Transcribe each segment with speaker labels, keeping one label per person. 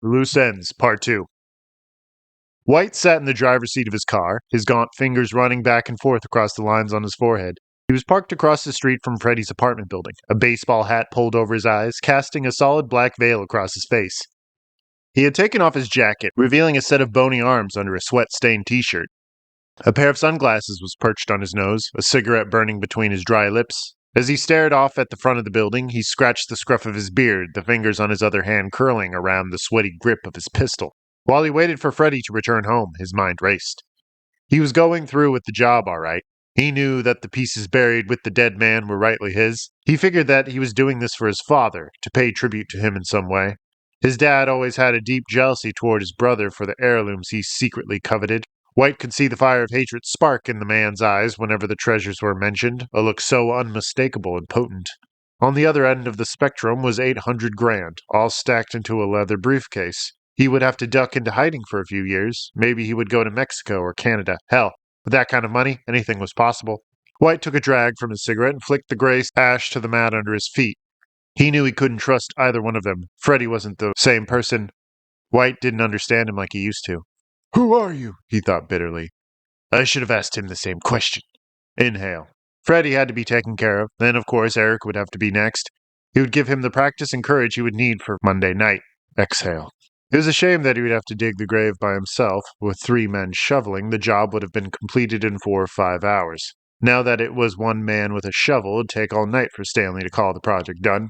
Speaker 1: Loose Ends, Part 2. White sat in the driver's seat of his car, his gaunt fingers running back and forth across the lines on his forehead. He was parked across the street from Freddy's apartment building, a baseball hat pulled over his eyes, casting a solid black veil across his face. He had taken off his jacket, revealing a set of bony arms under a sweat-stained t-shirt. A pair of sunglasses was perched on his nose, a cigarette burning between his dry lips. As he stared off at the front of the building, he scratched the scruff of his beard, the fingers on his other hand curling around the sweaty grip of his pistol. While he waited for Freddy to return home, his mind raced. He was going through with the job, all right. He knew that the pieces buried with the dead man were rightly his. He figured that he was doing this for his father, to pay tribute to him in some way. His dad always had a deep jealousy toward his brother for the heirlooms he secretly coveted. White could see the fire of hatred spark in the man's eyes whenever the treasures were mentioned, a look so unmistakable and potent. On the other end of the spectrum was 800 grand, all stacked into a leather briefcase. He would have to duck into hiding for a few years. Maybe he would go to Mexico or Canada. Hell, with that kind of money, anything was possible. White took a drag from his cigarette and flicked the gray ash to the mat under his feet. He knew he couldn't trust either one of them. Freddy wasn't the same person. White didn't understand him like he used to. "Who are you?" he thought bitterly. I should have asked him the same question. Inhale. Freddy had to be taken care of. Then, of course, Eric would have to be next. He would give him the practice and courage he would need for Monday night. Exhale. It was a shame that he would have to dig the grave by himself. With 3 men shoveling, the job would have been completed in 4 or 5 hours. Now that it was one man with a shovel, it'd take all night for Stanley to call the project done.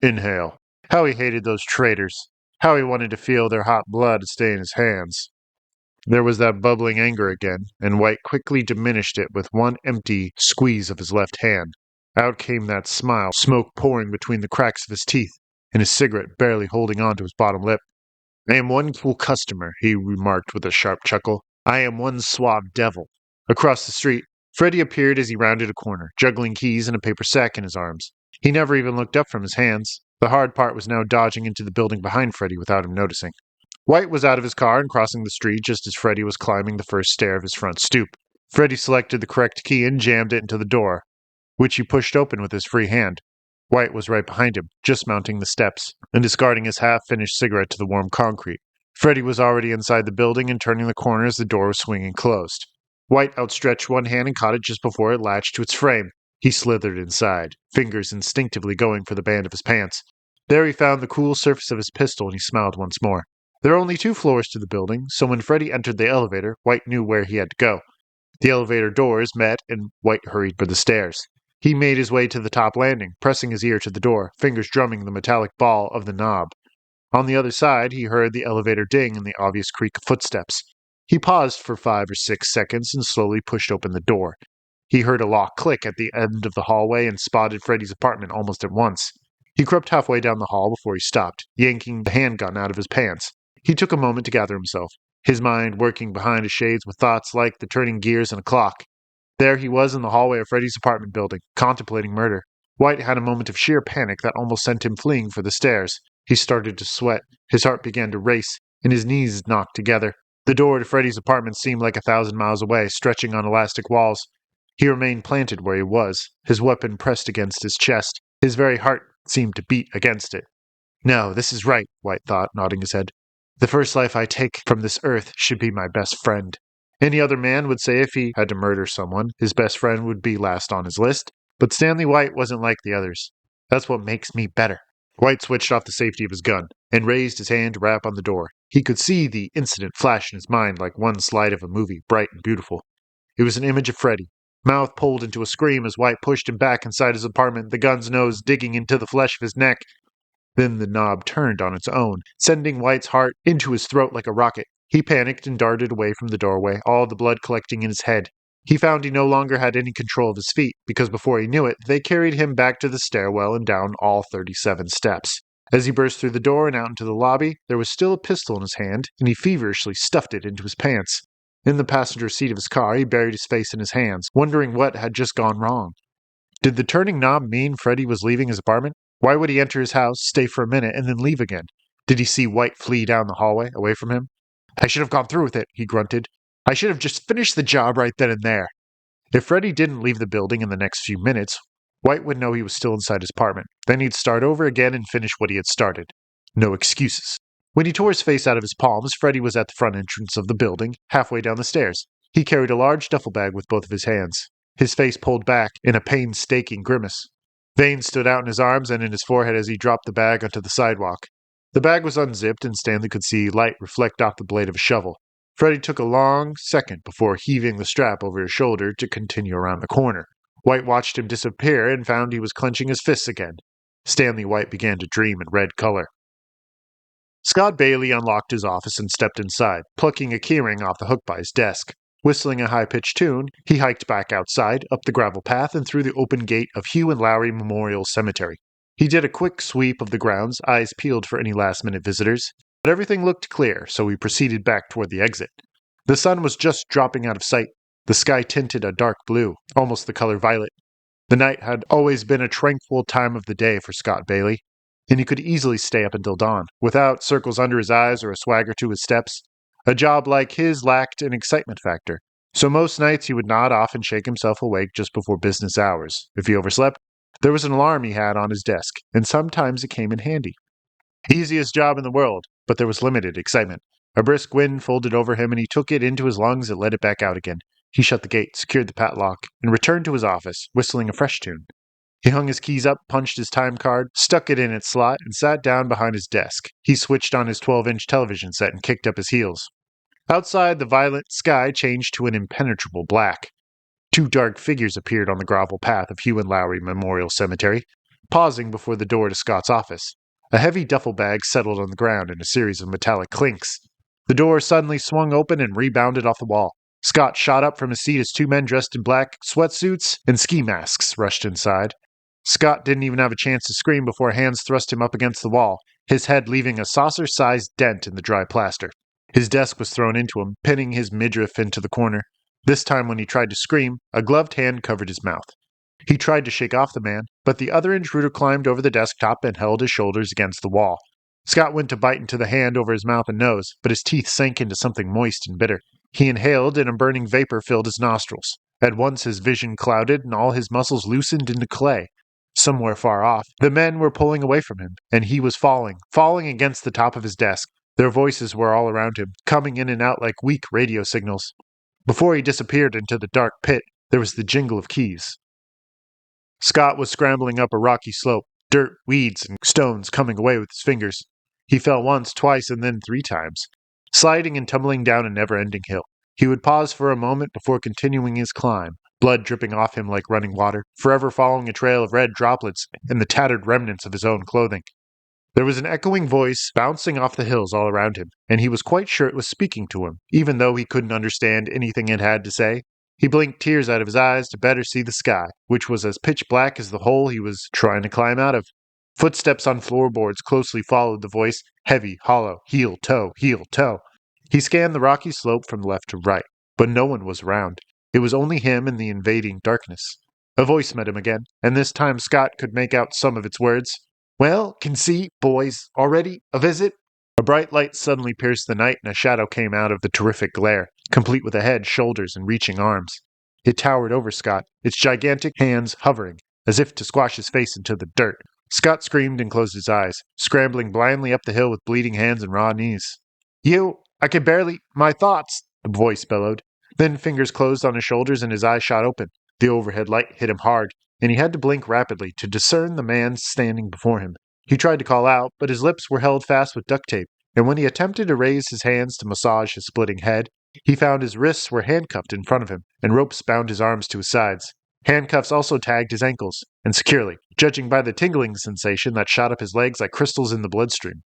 Speaker 1: Inhale. How he hated those traitors. How he wanted to feel their hot blood stain his hands. There was that bubbling anger again, and White quickly diminished it with one empty squeeze of his left hand. Out came that smile, smoke pouring between the cracks of his teeth, and his cigarette barely holding on to his bottom lip. I am one cool customer, he remarked with a sharp chuckle. I am one suave devil. Across the street, Freddy appeared as he rounded a corner, juggling keys and a paper sack in his arms. He never even looked up from his hands. The hard part was now dodging into the building behind Freddy without him noticing. White was out of his car and crossing the street just as Freddy was climbing the first stair of his front stoop. Freddy selected the correct key and jammed it into the door, which he pushed open with his free hand. White was right behind him, just mounting the steps, and discarding his half-finished cigarette to the warm concrete. Freddy was already inside the building and turning the corner as the door was swinging closed. White outstretched one hand and caught it just before it latched to its frame. He slithered inside, fingers instinctively going for the band of his pants. There he found the cool surface of his pistol and he smiled once more. There were only 2 floors to the building, so when Freddy entered the elevator, White knew where he had to go. The elevator doors met and White hurried for the stairs. He made his way to the top landing, pressing his ear to the door, fingers drumming the metallic ball of the knob. On the other side, he heard the elevator ding and the obvious creak of footsteps. He paused for 5 or 6 seconds and slowly pushed open the door. He heard a lock click at the end of the hallway and spotted Freddy's apartment almost at once. He crept halfway down the hall before he stopped, yanking the handgun out of his pants. He took a moment to gather himself, his mind working behind his shades with thoughts like the turning gears in a clock. There he was in the hallway of Freddy's apartment building, contemplating murder. White had a moment of sheer panic that almost sent him fleeing for the stairs. He started to sweat, his heart began to race, and his knees knocked together. The door to Freddy's apartment seemed like 1,000 miles away, stretching on elastic walls. He remained planted where he was, his weapon pressed against his chest. His very heart seemed to beat against it. No, this is right, White thought, nodding his head. The first life I take from this earth should be my best friend. Any other man would say if he had to murder someone, his best friend would be last on his list. But Stanley White wasn't like the others. That's what makes me better. White switched off the safety of his gun and raised his hand to rap on the door. He could see the incident flash in his mind like one slide of a movie, bright and beautiful. It was an image of Freddy. Mouth pulled into a scream as White pushed him back inside his apartment, the gun's nose digging into the flesh of his neck. Then the knob turned on its own, sending White's heart into his throat like a rocket. He panicked and darted away from the doorway, all the blood collecting in his head. He found he no longer had any control of his feet, because before he knew it, they carried him back to the stairwell and down all 37 steps. As he burst through the door and out into the lobby, there was still a pistol in his hand, and he feverishly stuffed it into his pants. In the passenger seat of his car, he buried his face in his hands, wondering what had just gone wrong. Did the turning knob mean Freddy was leaving his apartment? Why would he enter his house, stay for a minute, and then leave again? Did he see White flee down the hallway, away from him? I should have gone through with it, he grunted. I should have just finished the job right then and there. If Freddy didn't leave the building in the next few minutes, White would know he was still inside his apartment. Then he'd start over again and finish what he had started. No excuses. When he tore his face out of his palms, Freddy was at the front entrance of the building, halfway down the stairs. He carried a large duffel bag with both of his hands, his face pulled back in a painstaking grimace. Veins stood out in his arms and in his forehead as he dropped the bag onto the sidewalk. The bag was unzipped, and Stanley could see light reflect off the blade of a shovel. Freddy took a long second before heaving the strap over his shoulder to continue around the corner. White watched him disappear and found he was clenching his fists again. Stanley White began to dream in red color. Scott Bailey unlocked his office and stepped inside, plucking a keyring off the hook by his desk. Whistling a high-pitched tune, he hiked back outside, up the gravel path, and through the open gate of Hugh and Lowry Memorial Cemetery. He did a quick sweep of the grounds, eyes peeled for any last-minute visitors, but everything looked clear, so he proceeded back toward the exit. The sun was just dropping out of sight, the sky tinted a dark blue, almost the color violet. The night had always been a tranquil time of the day for Scott Bailey, and he could easily stay up until dawn, without circles under his eyes or a swagger to his steps. A job like his lacked an excitement factor, so most nights he would nod off and shake himself awake just before business hours. If he overslept, there was an alarm he had on his desk, and sometimes it came in handy. Easiest job in the world, but there was limited excitement. A brisk wind folded over him, and he took it into his lungs and let it back out again. He shut the gate, secured the padlock, and returned to his office, whistling a fresh tune. He hung his keys up, punched his time card, stuck it in its slot, and sat down behind his desk. He switched on his 12-inch television set and kicked up his heels. Outside, the violet sky changed to an impenetrable black. Two dark figures appeared on the gravel path of Hugh and Lowry Memorial Cemetery, pausing before the door to Scott's office. A heavy duffel bag settled on the ground in a series of metallic clinks. The door suddenly swung open and rebounded off the wall. Scott shot up from his seat as two men dressed in black sweatsuits and ski masks rushed inside. Scott didn't even have a chance to scream before hands thrust him up against the wall, his head leaving a saucer-sized dent in the dry plaster. His desk was thrown into him, pinning his midriff into the corner. This time when he tried to scream, a gloved hand covered his mouth. He tried to shake off the man, but the other intruder climbed over the desktop and held his shoulders against the wall. Scott went to bite into the hand over his mouth and nose, but his teeth sank into something moist and bitter. He inhaled, and a burning vapor filled his nostrils. At once his vision clouded, and all his muscles loosened into clay. Somewhere far off, the men were pulling away from him, and he was falling against the top of his desk. Their voices were all around him, coming in and out like weak radio signals. Before he disappeared into the dark pit, there was the jingle of keys. Scott was scrambling up a rocky slope, dirt, weeds, and stones coming away with his fingers. He fell once, twice, and then 3 times, sliding and tumbling down a never-ending hill. He would pause for a moment before continuing his climb, blood dripping off him like running water, forever following a trail of red droplets and the tattered remnants of his own clothing. There was an echoing voice bouncing off the hills all around him, and he was quite sure it was speaking to him, even though he couldn't understand anything it had to say. He blinked tears out of his eyes to better see the sky, which was as pitch black as the hole he was trying to climb out of. Footsteps on floorboards closely followed the voice, heavy, hollow, heel, toe, heel, toe. He scanned the rocky slope from left to right, but no one was around. It was only him and the invading darkness. A voice met him again, and this time Scott could make out some of its words. "Well, can see, boys, already? A visit?" A bright light suddenly pierced the night, and a shadow came out of the terrific glare, complete with a head, shoulders, and reaching arms. It towered over Scott, its gigantic hands hovering, as if to squash his face into the dirt. Scott screamed and closed his eyes, scrambling blindly up the hill with bleeding hands and raw knees. I can barely... My thoughts," the voice bellowed. Then fingers closed on his shoulders and his eyes shot open. The overhead light hit him hard, and he had to blink rapidly to discern the man standing before him. He tried to call out, but his lips were held fast with duct tape, and when he attempted to raise his hands to massage his splitting head, he found his wrists were handcuffed in front of him, and ropes bound his arms to his sides. Handcuffs also tagged his ankles, and securely, judging by the tingling sensation that shot up his legs like crystals in the bloodstream.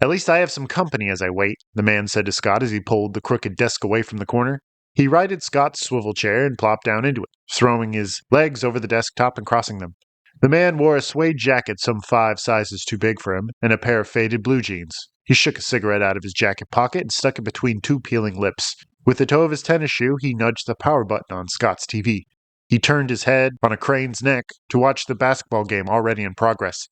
Speaker 1: "At least I have some company as I wait," the man said to Scott as he pulled the crooked desk away from the corner. He righted Scott's swivel chair and plopped down into it, throwing his legs over the desktop and crossing them. The man wore a suede jacket some 5 sizes too big for him, and a pair of faded blue jeans. He shook a cigarette out of his jacket pocket and stuck it between 2 peeling lips. With the toe of his tennis shoe, he nudged the power button on Scott's TV. He turned his head on a crane's neck to watch the basketball game already in progress.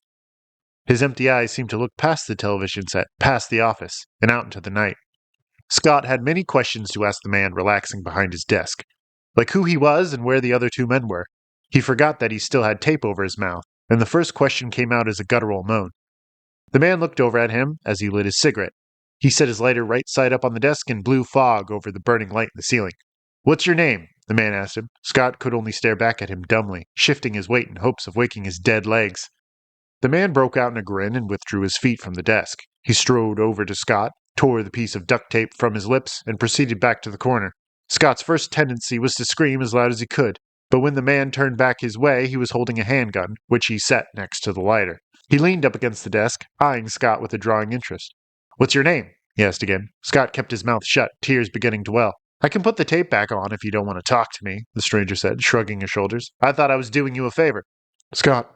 Speaker 1: His empty eyes seemed to look past the television set, past the office, and out into the night. Scott had many questions to ask the man relaxing behind his desk, like who he was and where the other 2 men were. He forgot that he still had tape over his mouth, and the first question came out as a guttural moan. The man looked over at him as he lit his cigarette. He set his lighter right side up on the desk and blew fog over the burning light in the ceiling. "What's your name?" the man asked him. Scott could only stare back at him dumbly, shifting his weight in hopes of waking his dead legs. The man broke out in a grin and withdrew his feet from the desk. He strode over to Scott, tore the piece of duct tape from his lips, and proceeded back to the corner. Scott's first tendency was to scream as loud as he could, but when the man turned back his way, he was holding a handgun, which he set next to the lighter. He leaned up against the desk, eyeing Scott with a drawing interest. "What's your name?" he asked again. Scott kept his mouth shut, tears beginning to well. "I can put the tape back on if you don't want to talk to me," the stranger said, shrugging his shoulders. "I thought I was doing you a favor." "Scott."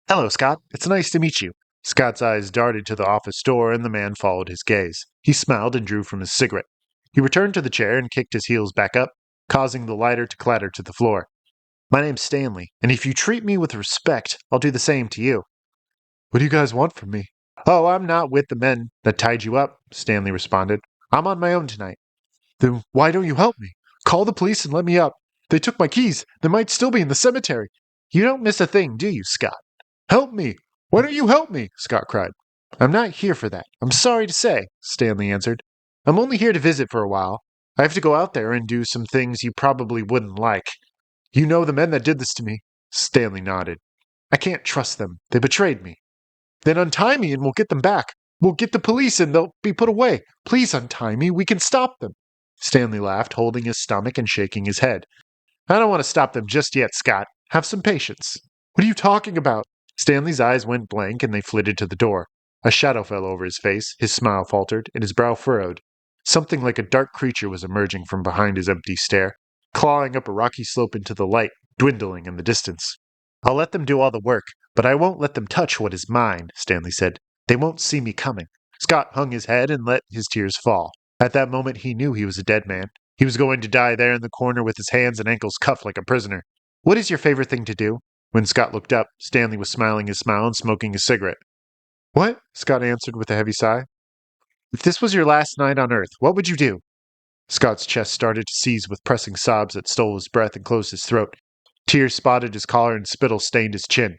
Speaker 1: "Hello, Scott. It's nice to meet you." Scott's eyes darted to the office door, and the man followed his gaze. He smiled and drew from his cigarette. He returned to the chair and kicked his heels back up, causing the lighter to clatter to the floor. "My name's Stanley, and if you treat me with respect, I'll do the same to you." "What do you guys want from me?" "Oh, I'm not with the men that tied you up," Stanley responded. "I'm on my own tonight." "Then why don't you help me? Call the police and let me up. They took my keys. They might still be in the cemetery." "You don't miss a thing, do you, Scott?" "Help me! Why don't you help me?" Scott cried. "I'm not here for that. I'm sorry to say," Stanley answered. "I'm only here to visit for a while. I have to go out there and do some things you probably wouldn't like." "You know the men that did this to me?" Stanley nodded. "I can't trust them. They betrayed me." "Then untie me and we'll get them back. We'll get the police and they'll be put away. Please untie me. We can stop them." Stanley laughed, holding his stomach and shaking his head. "I don't want to stop them just yet, Scott. Have some patience." "What are you talking about?" Stanley's eyes went blank and they flitted to the door. A shadow fell over his face, his smile faltered, and his brow furrowed. Something like a dark creature was emerging from behind his empty stare, clawing up a rocky slope into the light, dwindling in the distance. "I'll let them do all the work, but I won't let them touch what is mine," Stanley said. "They won't see me coming." Scott hung his head and let his tears fall. At that moment he knew he was a dead man. He was going to die there in the corner with his hands and ankles cuffed like a prisoner. "What is your favorite thing to do?" When Scott looked up, Stanley was smiling his smile and smoking a cigarette. "What?" Scott answered with a heavy sigh. "If this was your last night on Earth, what would you do?" Scott's chest started to seize with pressing sobs that stole his breath and closed his throat. Tears spotted his collar and spittle stained his chin.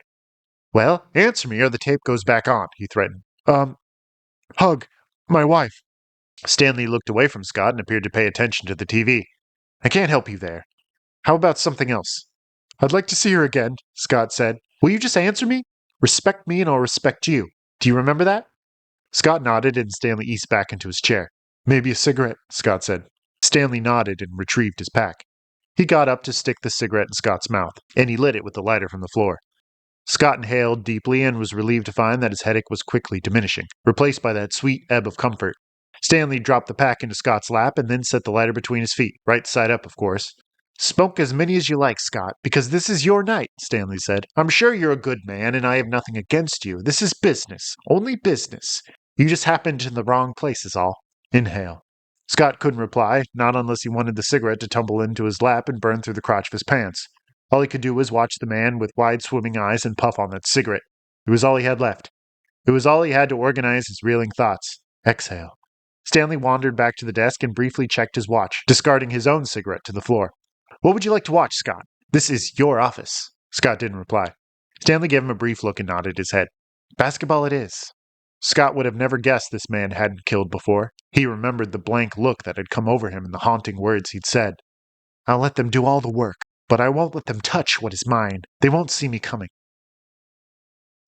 Speaker 1: "Well, answer me or the tape goes back on," he threatened. Hug my wife." Stanley looked away from Scott and appeared to pay attention to the TV. "I can't help you there. How about something else?" "I'd like to see her again," Scott said. "Will you just answer me? Respect me and I'll respect you. Do you remember that?" Scott nodded and Stanley eased back into his chair. "Maybe a cigarette," Scott said. Stanley nodded and retrieved his pack. He got up to stick the cigarette in Scott's mouth, and he lit it with the lighter from the floor. Scott inhaled deeply and was relieved to find that his headache was quickly diminishing, replaced by that sweet ebb of comfort. Stanley dropped the pack into Scott's lap and then set the lighter between his feet, right side up, of course. "Smoke as many as you like, Scott, because this is your night," Stanley said. "I'm sure you're a good man, and I have nothing against you. This is business, only business. You just happened in the wrong place is all. Inhale." Scott couldn't reply, not unless he wanted the cigarette to tumble into his lap and burn through the crotch of his pants. All he could do was watch the man with wide swimming eyes and puff on that cigarette. It was all he had left. It was all he had to organize his reeling thoughts. Exhale. Stanley wandered back to the desk and briefly checked his watch, discarding his own cigarette to the floor. "What would you like to watch, Scott? This is your office." Scott didn't reply. Stanley gave him a brief look and nodded his head. "Basketball it is." Scott would have never guessed this man hadn't killed before. He remembered the blank look that had come over him and the haunting words he'd said. "I'll let them do all the work, but I won't let them touch what is mine. They won't see me coming."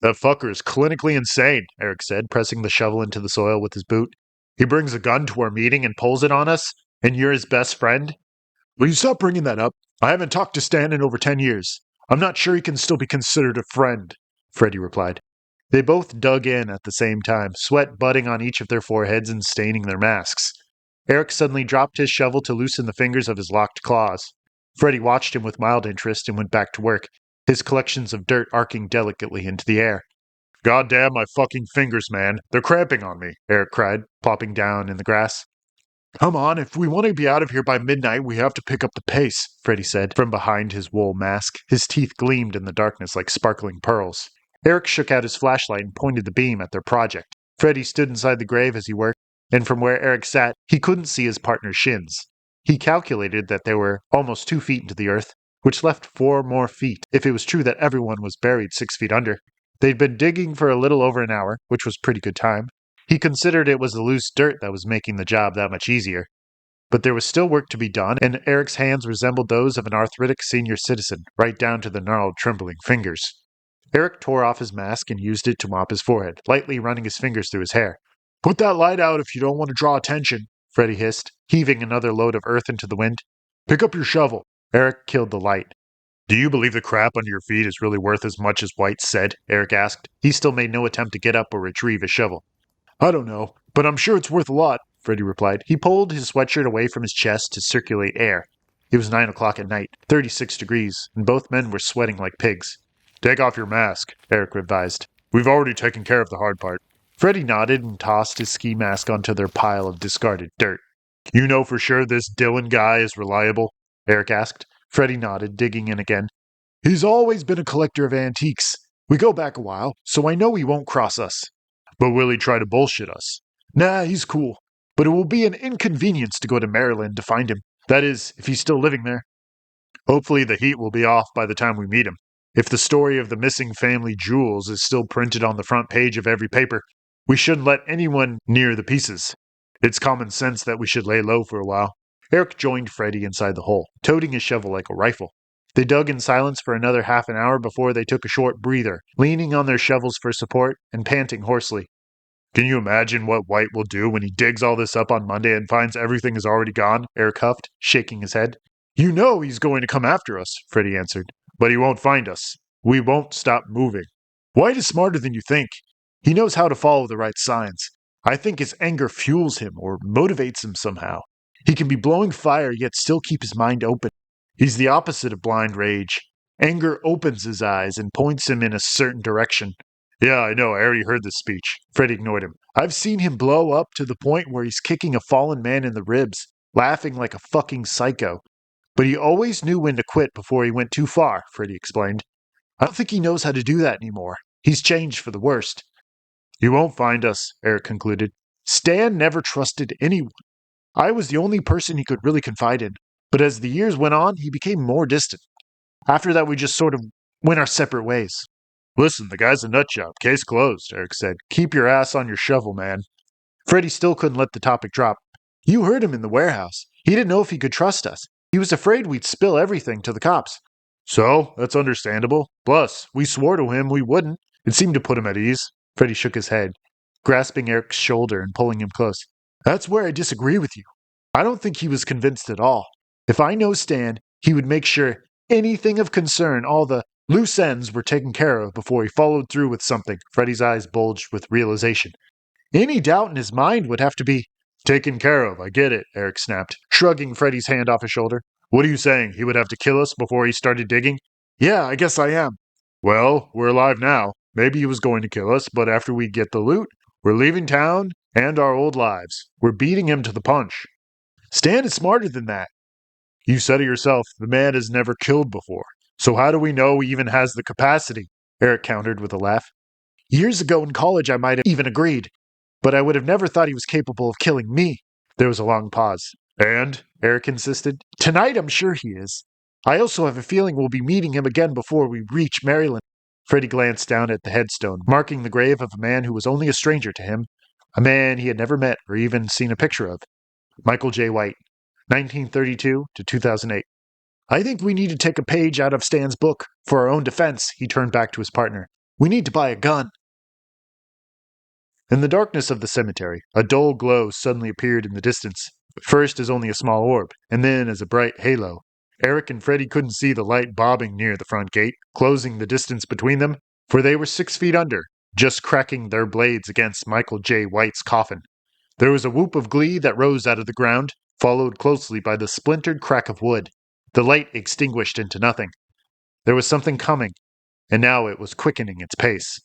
Speaker 1: "That fucker is clinically insane," Eric said, pressing the shovel into the soil with his boot. "He brings a gun to our meeting and pulls it on us, and you're his best friend?" "Will you stop bringing that up? I haven't talked to Stan in over 10 years. I'm not sure he can still be considered a friend," Freddie replied. They both dug in at the same time, sweat budding on each of their foreheads and staining their masks. Eric suddenly dropped his shovel to loosen the fingers of his locked claws. Freddie watched him with mild interest and went back to work, his collections of dirt arcing delicately into the air. "Goddamn my fucking fingers, man. They're cramping on me," Eric cried, plopping down in the grass. "Come on, if we want to be out of here by midnight, we have to pick up the pace," Freddie said, from behind his wool mask. His teeth gleamed in the darkness like sparkling pearls. Eric shook out his flashlight and pointed the beam at their project. Freddie stood inside the grave as he worked, and from where Eric sat, he couldn't see his partner's shins. He calculated that they were almost 2 feet into the earth, which left 4 more feet if it was true that everyone was buried 6 feet under. They'd been digging for a little over an hour, which was pretty good time. He considered it was the loose dirt that was making the job that much easier. But there was still work to be done, and Eric's hands resembled those of an arthritic senior citizen, right down to the gnarled, trembling fingers. Eric tore off his mask and used it to mop his forehead, lightly running his fingers through his hair. "Put that light out if you don't want to draw attention," Freddy hissed, heaving another load of earth into the wind. "Pick up your shovel." Eric killed the light. "Do you believe the crap under your feet is really worth as much as White said?" Eric asked. He still made no attempt to get up or retrieve his shovel. "I don't know, but I'm sure it's worth a lot," Freddy replied. He pulled his sweatshirt away from his chest to circulate air. It was 9 o'clock at night, 36 degrees, and both men were sweating like pigs. "Take off your mask," Eric advised. "We've already taken care of the hard part." Freddy nodded and tossed his ski mask onto their pile of discarded dirt. "You know for sure this Dylan guy is reliable?" Eric asked. Freddy nodded, digging in again. "He's always been a collector of antiques. We go back a while, so I know he won't cross us." "But will he try to bullshit us?" "Nah, he's cool. But it will be an inconvenience to go to Maryland to find him. That is, if he's still living there." "Hopefully the heat will be off by the time we meet him. If the story of the missing family jewels is still printed on the front page of every paper, we shouldn't let anyone near the pieces. It's common sense that we should lay low for a while." Eric joined Freddy inside the hole, toting his shovel like a rifle. They dug in silence for another half an hour before they took a short breather, leaning on their shovels for support and panting hoarsely. "Can you imagine what White will do when he digs all this up on Monday and finds everything is already gone?" Eric huffed, shaking his head. "You know he's going to come after us," Freddy answered. "But he won't find us. We won't stop moving. White is smarter than you think. He knows how to follow the right signs. I think his anger fuels him or motivates him somehow. He can be blowing fire yet still keep his mind open. He's the opposite of blind rage. Anger opens his eyes and points him in a certain direction." "Yeah, I know. I already heard this speech." Freddy ignored him. "I've seen him blow up to the point where he's kicking a fallen man in the ribs, laughing like a fucking psycho. But he always knew when to quit before he went too far," Freddy explained. "I don't think he knows how to do that anymore. He's changed for the worst." "He won't find us," Eric concluded. "Stan never trusted anyone. I was the only person he could really confide in. But as the years went on, he became more distant. After that, we just sort of went our separate ways." "Listen, the guy's a nutjob. Case closed," Eric said. "Keep your ass on your shovel, man." Freddy still couldn't let the topic drop. "You heard him in the warehouse. He didn't know if he could trust us. He was afraid we'd spill everything to the cops." "So, that's understandable. Plus, we swore to him we wouldn't." It seemed to put him at ease. Freddy shook his head, grasping Eric's shoulder and pulling him close. "That's where I disagree with you. I don't think he was convinced at all. If I know Stan, he would make sure anything of concern, all the loose ends, were taken care of before he followed through with something." Freddy's eyes bulged with realization. "Any doubt in his mind would have to be taken care of. I get it," Eric snapped, shrugging Freddy's hand off his shoulder. "What are you saying? He would have to kill us before he started digging?" "Yeah, I guess I am." "Well, we're alive now. Maybe he was going to kill us, but after we get the loot, we're leaving town and our old lives. We're beating him to the punch." "Stan is smarter than that." "You said it yourself. The man has never killed before. So how do we know he even has the capacity?" Eric countered with a laugh. "Years ago in college I might have even agreed, but I would have never thought he was capable of killing me." There was a long pause. "And?" Eric insisted. "Tonight I'm sure he is. I also have a feeling we'll be meeting him again before we reach Maryland." Freddy glanced down at the headstone, marking the grave of a man who was only a stranger to him, a man he had never met or even seen a picture of. Michael J. White, 1932 to 2008. "I think we need to take a page out of Stan's book. For our own defense," he turned back to his partner. "We need to buy a gun." In the darkness of the cemetery, a dull glow suddenly appeared in the distance, first as only a small orb, and then as a bright halo. Eric and Freddy couldn't see the light bobbing near the front gate, closing the distance between them, for they were 6 feet under, just cracking their blades against Michael J. White's coffin. There was a whoop of glee that rose out of the ground, followed closely by the splintered crack of wood. The light extinguished into nothing. There was something coming, and now it was quickening its pace.